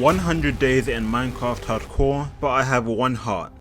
100 days in Minecraft hardcore, but I have one heart.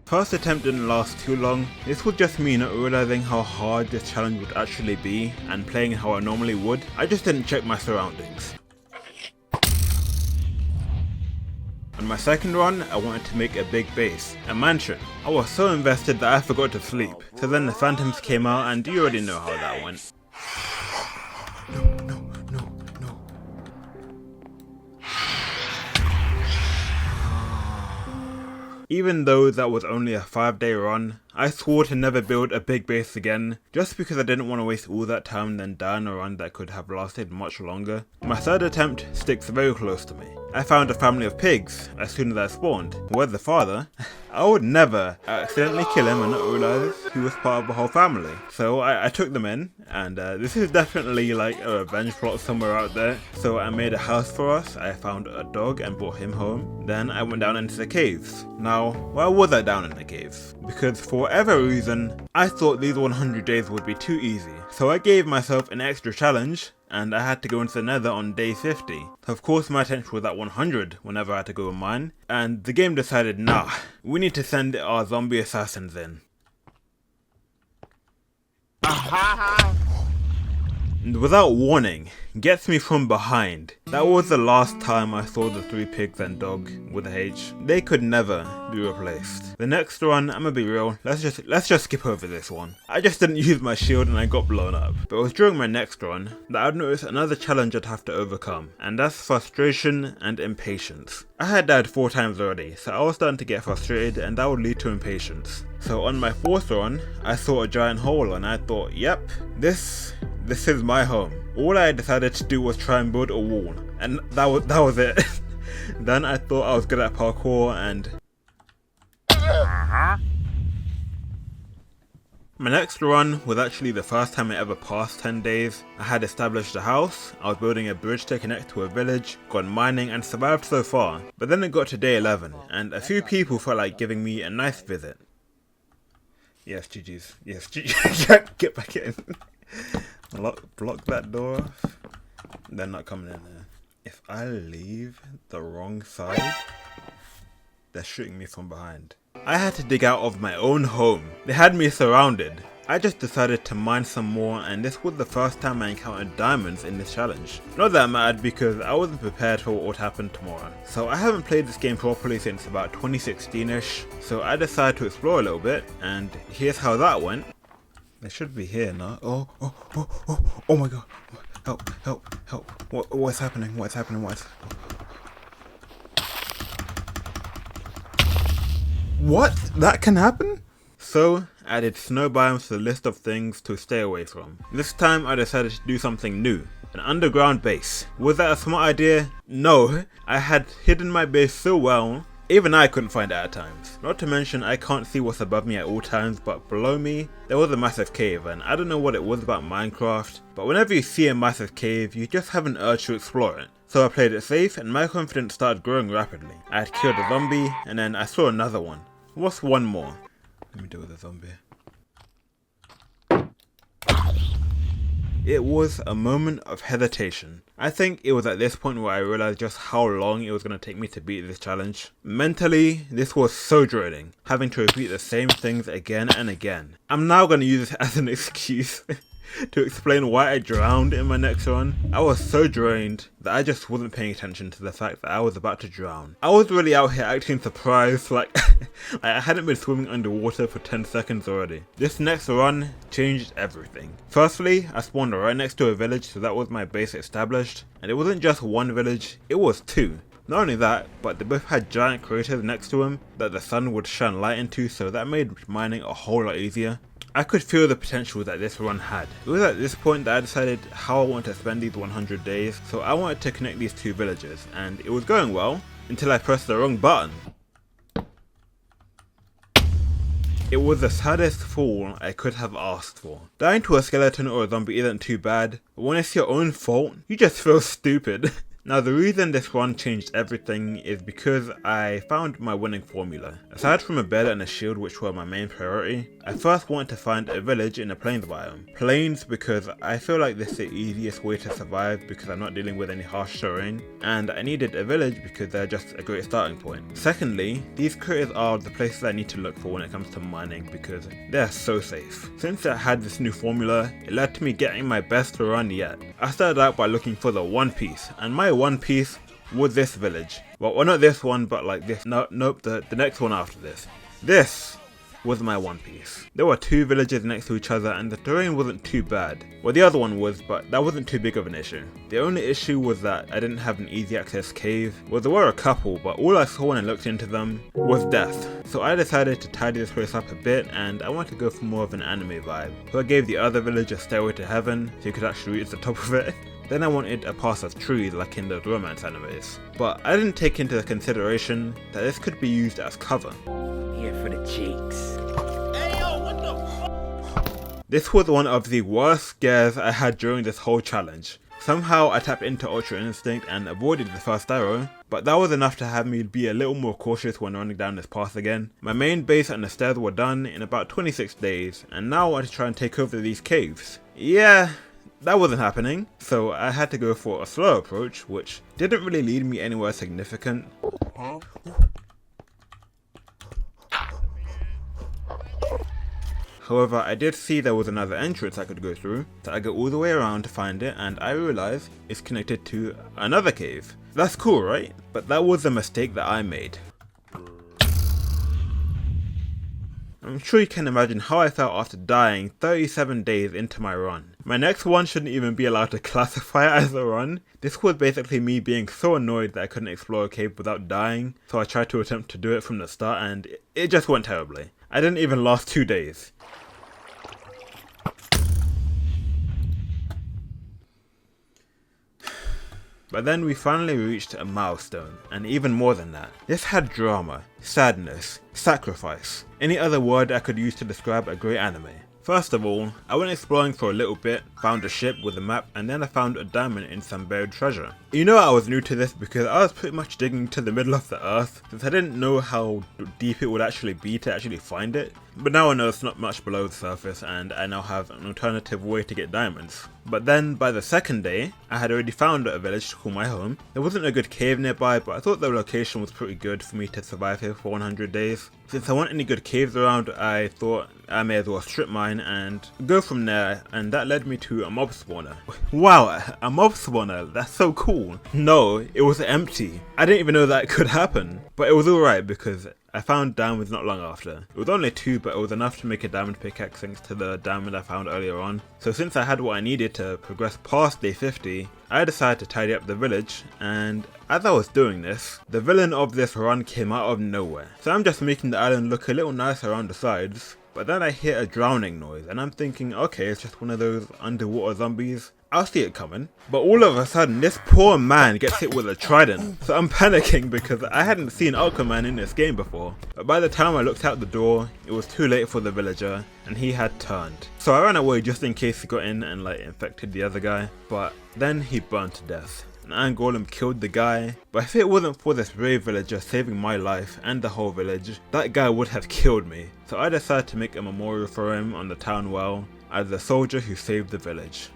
First attempt didn't last too long. This was just me not realizing how hard this challenge would actually be and playing how I normally would. I just didn't check my surroundings. On my second run, I wanted to make a big base, a mansion. I was so invested that I forgot to sleep. So then the phantoms came out and you already know how that went. No. Even though that was only a 5-day run, I swore to never build a big base again, just because I didn't want to waste all that time and then die on a run that could have lasted much longer. My third attempt sticks very close to me. I found a family of pigs as soon as I spawned. Where's the father? I would never accidentally kill him and not realize he was part of the whole family. So I took them in, and this is definitely like a revenge plot somewhere out there. So I made a house for us, I found a dog and brought him home. Then I went down into the caves. Now, why was I down in the caves? Because for whatever reason, I thought these 100 days would be too easy. So I gave myself an extra challenge, and I had to go into the nether on day 50. So of course my attention was at 100 whenever I had to go and mine, and the game decided, nah, we need to send our zombie assassins in. And without warning, gets me from behind. That was the last time I saw the 3 pigs and dog with a H. They could never be replaced. The next one, I'm gonna be real, let's just skip over this one. I just didn't use my shield and I got blown up. But it was during my next run that I'd noticed another challenge I'd have to overcome, and that's frustration and impatience. I had died 4 times already, so I was starting to get frustrated and that would lead to impatience. So on my 4th run, I saw a giant hole and I thought, yep, this is my home. All I decided to do was try and build a wall, and that was it. Then I thought I was good at parkour and... My next run was actually the first time I ever passed 10 days. I had established a house, I was building a bridge to connect to a village, gone mining and survived so far. But then it got to day 11, and a few people felt like giving me a nice visit. Yes, GG's. Yes, GG's. Get back in. Block that door off. They're not coming in there. If I leave the wrong side, they're shooting me from behind. I had to dig out of my own home. They had me surrounded. I just decided to mine some more, and this was the first time I encountered diamonds in this challenge. Not that mattered because I wasn't prepared for what would happen tomorrow. So I haven't played this game properly since about 2016ish, so I decided to explore a little bit, and here's how that went. They should be here now. Oh my god. Help. What's happening? What? That can happen? So, I added snow biomes to the list of things to stay away from. This time I decided to do something new. An underground base. Was that a smart idea? No. I had hidden my base so well, even I couldn't find it at times. Not to mention I can't see what's above me at all times, but below me there was a massive cave, and I don't know what it was about Minecraft, but whenever you see a massive cave you just have an urge to explore it. So I played it safe and my confidence started growing rapidly. I had killed a zombie and then I saw another one. What's one more? Let me deal with the zombie. It was a moment of hesitation. I think it was at this point where I realized just how long it was going to take me to beat this challenge. Mentally, this was so draining, having to repeat the same things again and again. I'm now going to use this as an excuse to explain why I drowned in my next run. I was so drained that I just wasn't paying attention to the fact that I was about to drown. I was really out here acting surprised, like I hadn't been swimming underwater for 10 seconds already. This next run changed everything. Firstly, I spawned right next to a village, so that was my base established. And it wasn't just one village, it was 2. Not only that, but they both had giant craters next to them that the sun would shine light into, so that made mining a whole lot easier. I could feel the potential that this run had. It was at this point that I decided how I wanted to spend these 100 days, so I wanted to connect these 2 villages, and it was going well until I pressed the wrong button. It was the saddest fall I could have asked for. Dying to a skeleton or a zombie isn't too bad, but when it's your own fault, you just feel stupid. Now the reason this run changed everything is because I found my winning formula. Aside from a bed and a shield, which were my main priority, I first wanted to find a village in a plains biome. Plains because I feel like this is the easiest way to survive because I'm not dealing with any harsh terrain, and I needed a village because they're just a great starting point. Secondly, these critters are the places I need to look for when it comes to mining because they're so safe. Since I had this new formula, it led to me getting my best run yet. I started out by looking for the One Piece, and my One Piece was this village. Well, not this one, but like this. Nope, the next one after this. This was my One Piece. There were two villages next to each other and the terrain wasn't too bad. Well, the other one was, but that wasn't too big of an issue. The only issue was that I didn't have an easy access cave. Well, there were a couple, but all I saw when I looked into them was death. So I decided to tidy this place up a bit and I wanted to go for more of an anime vibe. So I gave the other village a stairway to heaven so you could actually reach the top of it. Then I wanted a path of trees like in the romance animes. But I didn't take into consideration that this could be used as cover. Here for the cheeks. This was one of the worst scares I had during this whole challenge. Somehow I tapped into Ultra Instinct and avoided the first arrow, but that was enough to have me be a little more cautious when running down this path again. My main base and the stairs were done in about 26 days, and now I want to try and take over these caves. Yeah, that wasn't happening, so I had to go for a slow approach, which didn't really lead me anywhere significant. However, I did see there was another entrance I could go through, so I go all the way around to find it and I realize it's connected to another cave. That's cool, right? But that was a mistake that I made. I'm sure you can imagine how I felt after dying 37 days into my run. My next one shouldn't even be allowed to classify it as a run. This was basically me being so annoyed that I couldn't explore a cave without dying, so I tried to attempt to do it from the start and it just went terribly. I didn't even last 2 days. But then we finally reached a milestone, and even more than that. This had drama, sadness, sacrifice, any other word I could use to describe a great anime. First of all, I went exploring for a little bit, found a ship with a map, and then I found a diamond in some buried treasure. You know I was new to this because I was pretty much digging to the middle of the earth, since I didn't know how deep it would actually be to actually find it. But now I know it's not much below the surface and I now have an alternative way to get diamonds. But then by the second day, I had already found a village to call my home. There wasn't a good cave nearby, but I thought the location was pretty good for me to survive here for 100 days. Since there weren't any good caves around, I thought I may as well strip mine and go from there, and that led me to a mob spawner. Wow, a mob spawner, that's so cool. No, it was empty. I didn't even know that could happen, but it was alright because I found diamonds not long after. It was only 2, but it was enough to make a diamond pickaxe thanks to the diamond I found earlier on. So since I had what I needed to progress past day 50, I decided to tidy up the village, and as I was doing this, the villain of this run came out of nowhere. So I'm just making the island look a little nicer around the sides, but then I hear a drowning noise and I'm thinking, okay, it's just one of those underwater zombies. I'll see it coming. But all of a sudden, this poor man gets hit with a trident. So I'm panicking because I hadn't seen Aquaman in this game before. But by the time I looked out the door, it was too late for the villager and he had turned. So I ran away just in case he got in and like infected the other guy. But then he burned to death. An iron golem killed the guy, but if it wasn't for this brave villager saving my life and the whole village, that guy would have killed me. So I decided to make a memorial for him on the town well as the soldier who saved the village.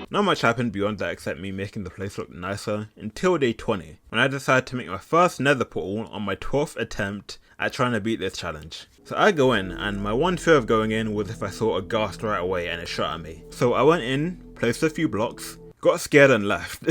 Not much happened beyond that except me making the place look nicer until day 20, when I decided to make my first nether portal on my 12th attempt at trying to beat this challenge. So I go in, and my one fear of going in was if I saw a ghast right away and it shot at me. So I went in, placed a few blocks, got scared and left.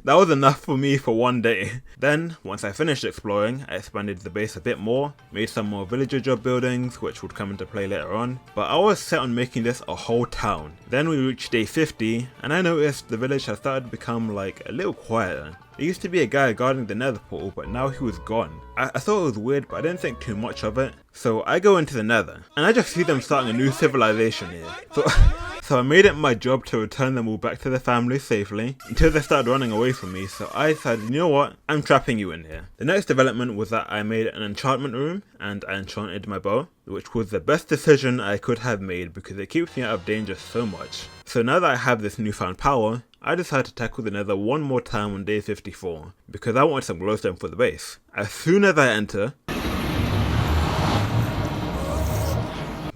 That was enough for me for one day. Then, once I finished exploring, I expanded the base a bit more, made some more villager job buildings, which would come into play later on, but I was set on making this a whole town. Then we reached day 50, and I noticed the village had started to become like a little quieter. There used to be a guy guarding the nether portal, but now he was gone. I thought it was weird, but I didn't think too much of it. So I go into the nether, and I just see them starting a new civilization here. So I made it my job to return them all back to their families safely, until they started running away from me, so I decided, you know what, I'm trapping you in here. The next development was that I made an enchantment room, and I enchanted my bow, which was the best decision I could have made because it keeps me out of danger so much. So now that I have this newfound power, I decided to tackle the nether one more time on day 54, because I wanted some glowstone for the base. As soon as I enter,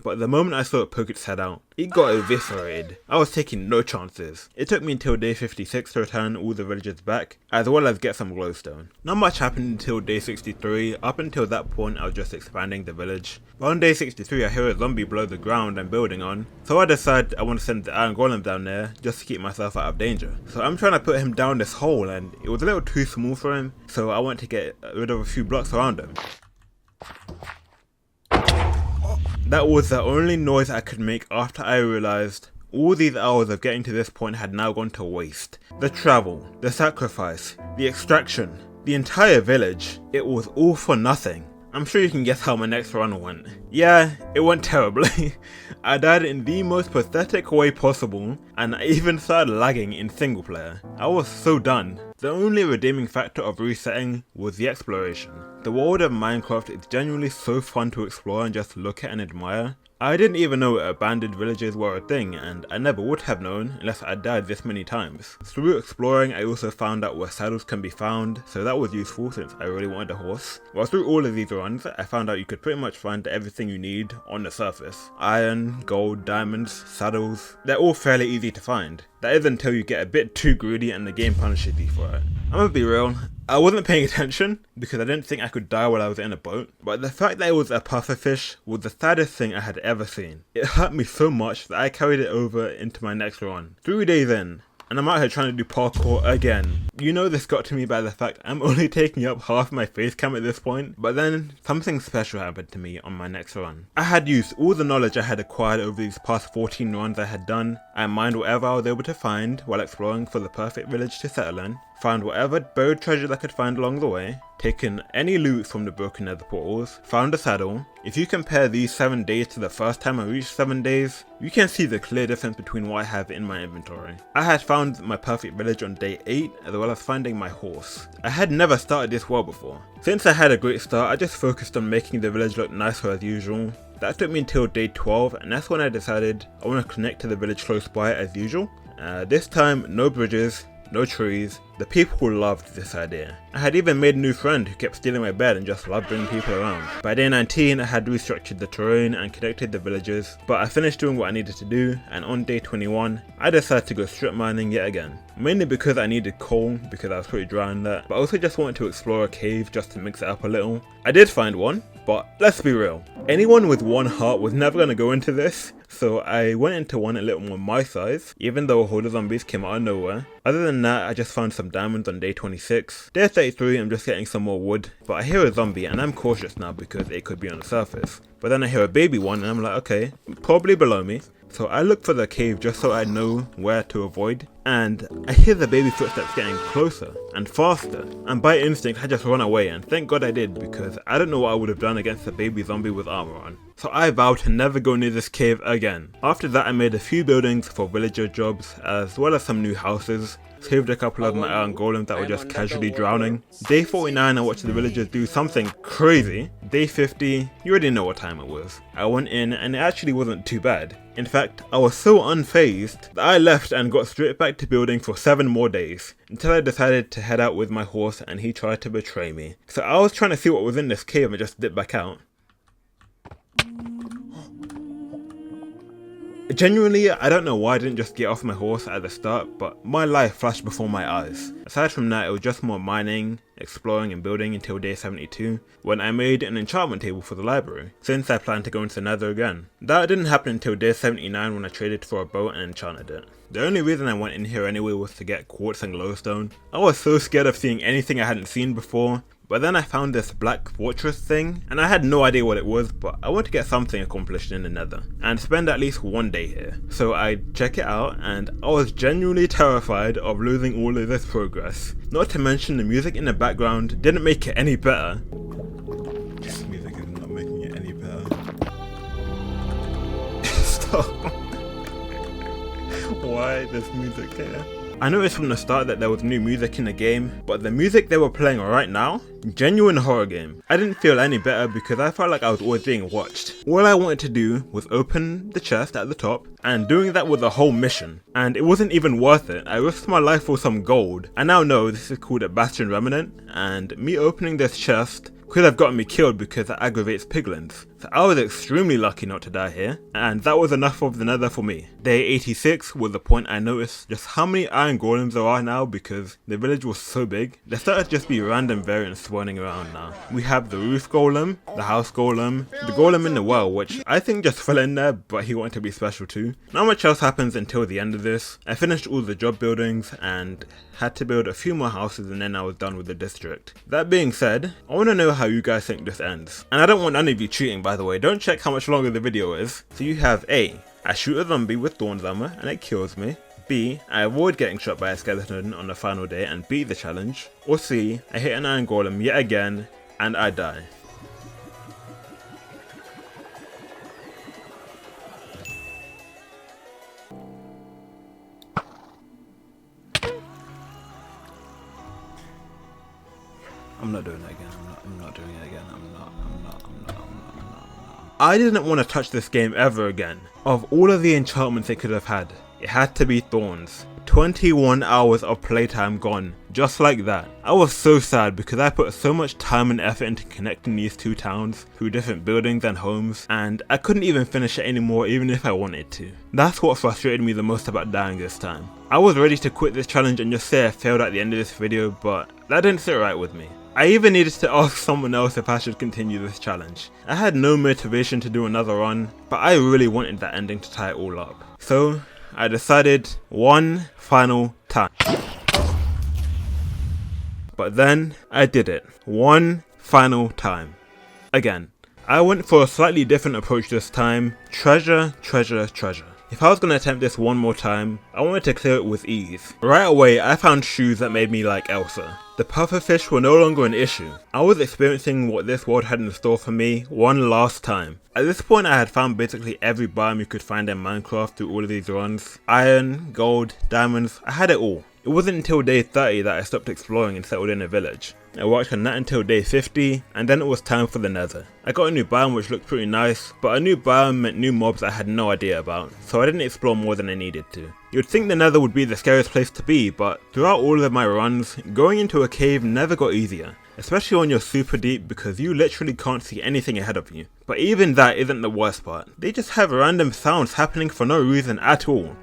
but the moment I saw it poke its head out, it got eviscerated. I was taking no chances. It took me until day 56 to return all the villagers back, as well as get some glowstone. Not much happened until day 63, up until that point I was just expanding the village. But on day 63 I hear a zombie below the ground I'm building on, so I decide I want to send the iron golem down there just to keep myself out of danger. So I'm trying to put him down this hole and it was a little too small for him, so I want to get rid of a few blocks around him. That was the only noise I could make after I realized all these hours of getting to this point had now gone to waste. The travel, the sacrifice, the extraction, the entire village, it was all for nothing. I'm sure you can guess how my next run went. Yeah, it went terribly. I died in the most pathetic way possible, and I even started lagging in single player. I was so done. The only redeeming factor of resetting was the exploration. The world of Minecraft is genuinely so fun to explore and just look at and admire. I didn't even know abandoned villages were a thing, and I never would have known unless I died this many times. Through exploring I also found out where saddles can be found, so that was useful since I really wanted a horse. While through all of these runs I found out you could pretty much find everything you need on the surface. Iron, gold, diamonds, saddles, they're all fairly easy to find. That is until you get a bit too greedy and the game punishes you for it. I'm gonna be real, I wasn't paying attention because I didn't think I could die while I was in a boat, but the fact that it was a pufferfish was the saddest thing I had ever seen. It hurt me so much that I carried it over into my next run. 3 days in, and I'm out here trying to do parkour again. You know this got to me by the fact I'm only taking up half my face cam at this point, but then something special happened to me on my next run. I had used all the knowledge I had acquired over these past 14 runs I had done. I mined whatever I was able to find while exploring for the perfect village to settle in, found whatever buried treasures I could find along the way, taken any loot from the broken nether portals, found a saddle. If you compare these 7 days to the first time I reached 7 days, you can see the clear difference between what I have in my inventory. I had found my perfect village on day 8 as well as finding my horse. I had never started this well before. Since I had a great start, I just focused on making the village look nicer as usual. That took me until day 12, and that's when I decided I want to connect to the village close by as usual. This time, no bridges, no trees. The people loved this idea. I had even made a new friend who kept stealing my bed and just loved bringing people around. By day 19 I had restructured the terrain and connected the villagers, but I finished doing what I needed to do, and on day 21 I decided to go strip mining yet again. Mainly because I needed coal because I was pretty dry on that, but I also just wanted to explore a cave just to mix it up a little. I did find one, but let's be real, anyone with one heart was never going to go into this, so I went into one a little more my size, even though a whole of zombies came out of nowhere. Other than that, I just found some diamonds on day 26. Day 33 I'm just getting some more wood, but I hear a zombie and I'm cautious now because it could be on the surface. But then I hear a baby one and I'm like, okay, probably below me. So I look for the cave just so I know where to avoid, and I hear the baby footsteps getting closer and faster, and by instinct I just run away, and thank God I did because I don't know what I would have done against a baby zombie with armor on. So I vowed to never go near this cave again. After that I made a few buildings for villager jobs as well as some new houses. Saved a couple of my iron golems that were just casually drowning. Day 49 I watched the villagers do something crazy. Day 50, you already know what time it was. I went in and it actually wasn't too bad. In fact, I was so unfazed that I left and got straight back to building for 7 more days, until I decided to head out with my horse and he tried to betray me. So I was trying to see what was in this cave and just dipped back out. Genuinely, I don't know why I didn't just get off my horse at the start, but my life flashed before my eyes. Aside from that, it was just more mining, exploring and building until day 72, when I made an enchantment table for the library, since I planned to go into the nether again. That didn't happen until day 79 when I traded for a boat and enchanted it. The only reason I went in here anyway was to get quartz and glowstone. I was so scared of seeing anything I hadn't seen before, but then I found this black fortress thing, and I had no idea what it was, but I wanted to get something accomplished in the nether, and spend at least 1 day here. So I check it out, and I was genuinely terrified of losing all of this progress. Not to mention the music in the background didn't make it any better. This music is not making it any better. Stop. Why this music here? I noticed from the start that there was new music in the game, but the music they were playing right now, genuine horror game. I didn't feel any better because I felt like I was always being watched. All I wanted to do was open the chest at the top, and doing that was a whole mission. And it wasn't even worth it. I risked my life for some gold. I now know this is called a Bastion Remnant, and me opening this chest could have gotten me killed because that aggravates piglins. So I was extremely lucky not to die here, and that was enough of the nether for me. Day 86 was the point I noticed just how many iron golems there are now because the village was so big. There started to just be random variants swarming around now. We have the roof golem, the house golem, the golem in the well, which I think just fell in there, but he wanted to be special too. Not much else happens until the end of this. I finished all the job buildings and had to build a few more houses and then I was done with the district. That being said, I want to know how you guys think this ends. And I don't want any of you cheating, by the way. Don't check how much longer the video is. So you have A, I shoot a zombie with thorns armor and it kills me. B, I avoid getting shot by a skeleton on the final day and beat the challenge. Or C, I hit an iron golem yet again and I die. I'm not doing it again. I'm not doing it again. I'm not. I didn't want to touch this game ever again. Of all of the enchantments it could have had, it had to be thorns. 21 hours of playtime gone, just like that. I was so sad because I put so much time and effort into connecting these two towns through different buildings and homes, and I couldn't even finish it anymore even if I wanted to. That's what frustrated me the most about dying this time. I was ready to quit this challenge and just say I failed at the end of this video, but that didn't sit right with me. I even needed to ask someone else if I should continue this challenge. I had no motivation to do another run, but I really wanted that ending to tie it all up. So I decided one final time. But then I did it. One final time. Again. I went for a slightly different approach this time. Treasure, treasure, treasure. If I was going to attempt this one more time, I wanted to clear it with ease. Right away, I found shoes that made me like Elsa. The pufferfish were no longer an issue. I was experiencing what this world had in store for me one last time. At this point, I had found basically every biome you could find in Minecraft through all of these runs. Iron, gold, diamonds, I had it all. It wasn't until day 30 that I stopped exploring and settled in a village. I worked on that until day 50, and then it was time for the nether. I got a new biome which looked pretty nice, but a new biome meant new mobs I had no idea about, so I didn't explore more than I needed to. You'd think the nether would be the scariest place to be, but throughout all of my runs, going into a cave never got easier. Especially when you're super deep because you literally can't see anything ahead of you. But even that isn't the worst part. They just have random sounds happening for no reason at all.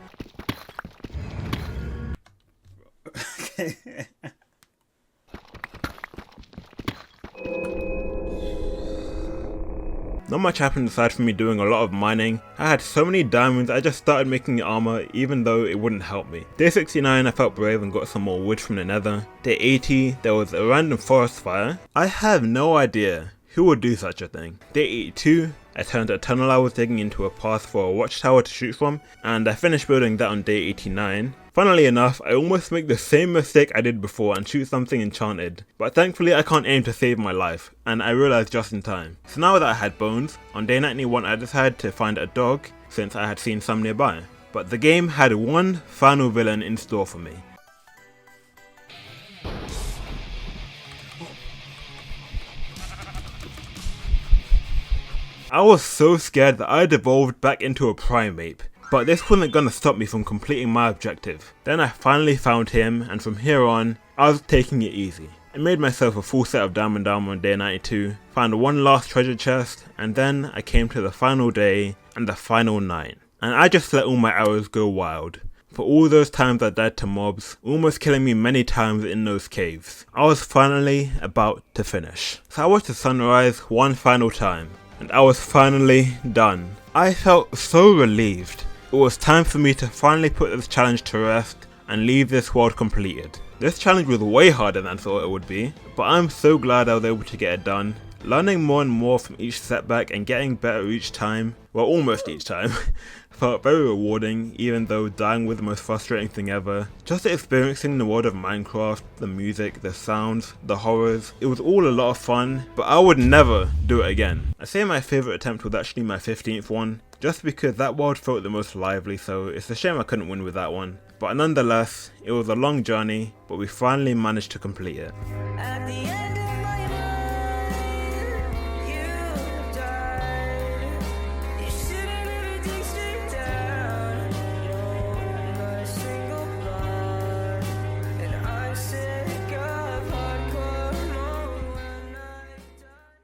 Not much happened aside from me doing a lot of mining. I had so many diamonds I just started making armor even though it wouldn't help me. Day 69 I felt brave and got some more wood from the nether. Day 80 there was a random forest fire. I have no idea who would do such a thing. Day 82 I turned a tunnel I was digging into a path for a watchtower to shoot from, and I finished building that on day 89. Funnily enough, I almost make the same mistake I did before and shoot something enchanted, but thankfully I can't aim to save my life, and I realised just in time. So now that I had bones, on day 91 I decided to find a dog, since I had seen some nearby. But the game had one final villain in store for me. I was so scared that I devolved back into a primate, but this wasn't gonna stop me from completing my objective. Then I finally found him, and from here on, I was taking it easy. I made myself a full set of diamond armor on day 92, found one last treasure chest, and then I came to the final day and the final night. And I just let all my arrows go wild. For all those times I died to mobs, almost killing me many times in those caves. I was finally about to finish. So I watched the sunrise one final time. And I was finally done. I felt so relieved. It was time for me to finally put this challenge to rest and leave this world completed. This challenge was way harder than I thought it would be, but I'm so glad I was able to get it done. Learning more and more from each setback and getting better each time, well almost each time, felt very rewarding even though dying was the most frustrating thing ever. Just experiencing the world of Minecraft, the music, the sounds, the horrors, it was all a lot of fun, but I would never do it again. I say my favourite attempt was actually my 15th one, just because that world felt the most lively, so it's a shame I couldn't win with that one. But nonetheless, it was a long journey, but we finally managed to complete it. At the